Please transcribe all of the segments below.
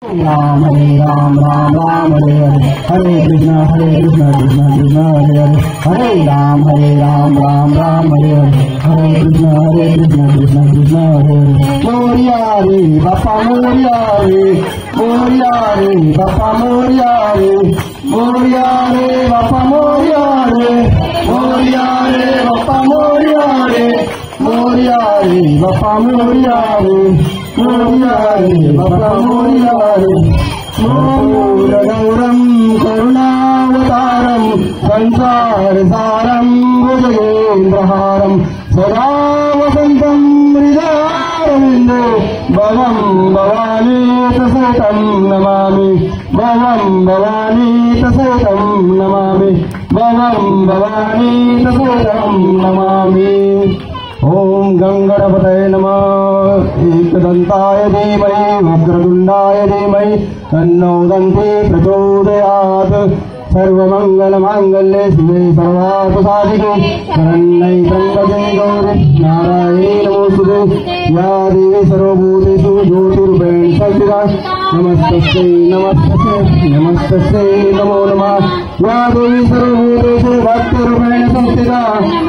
राम राम राम हरे हरे हरे कृष्णा कृष्णा कृष्णा हरे हरे हरे राम राम हरे हरे हरे कृष्णा कृष्णा कृष्णा हरे हरे मोरिया रे बापा मोरिया रे बापा मोरिया रे मोरिया रे बापा मोरिया रे मोरिया रे बापा मोरिया रे मोरिया रे बापा मोरिया रे मोरिया रे बापा मोरिया रे मूलगौरं करुणावतारं संसारसारं भुजगेन्द्रहारं सदा वसन्तं हृदयारविन्दे भवं भवानीतसहितं नमामि भवं भवानीतसहितं नमामि भवं भवानीतसहितं नमामि। ओम गंगणपतये नमः। एकदंताय धीमहि वक्रतुंडाय धीमहि तन्नो दन्ति प्रचोदयात्। सर्वमंगलमांगल्ये शिवे सर्वार्थसाधिके शरण्यै त्र्यंबके गौरी नारायणी नमोस्तुते। या देवी सर्वभूतेषु ज्योतिरूपेण संस्थिता नमस्तस्यै नमस्तस्यै नमस्तस्यै नमो नमः। या देवी सर्वभूतेषु भक्तिरूपेण संस्थिता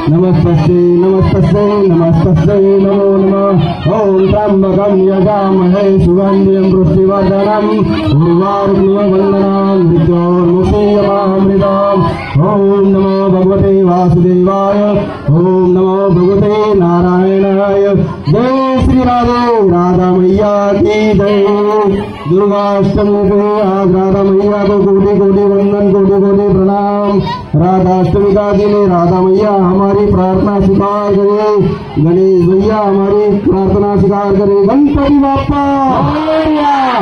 नमस्तस्यै नमस्तस्यै नमस्तस्यै नमो नमः। ओम त्र्यंबकं यजामहे सुगन्धिं पुष्टिवर्धनम् उर्वारुकमिव मृत्योर्मुक्षीयमामृताम्। ओम नमो भगवते वासुदेवाय ओम नमो भगवते नारायणाय। जय श्री राधा मैया की जय। दुर्गाष्टमी पे आज राधा मैया को कोटि कोटि वंदन कोटि कोटि प्रणाम। राधाष्टमी का दिन राधा मैया हमारी प्रार्थना स्वीकार करे। गणेश भैया हमारी प्रार्थना स्वीकार करे। गणपति बाप्पा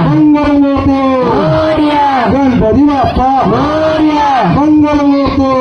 मंगल मूर्ति गणपति बाप्पा मंगल मूर्ति।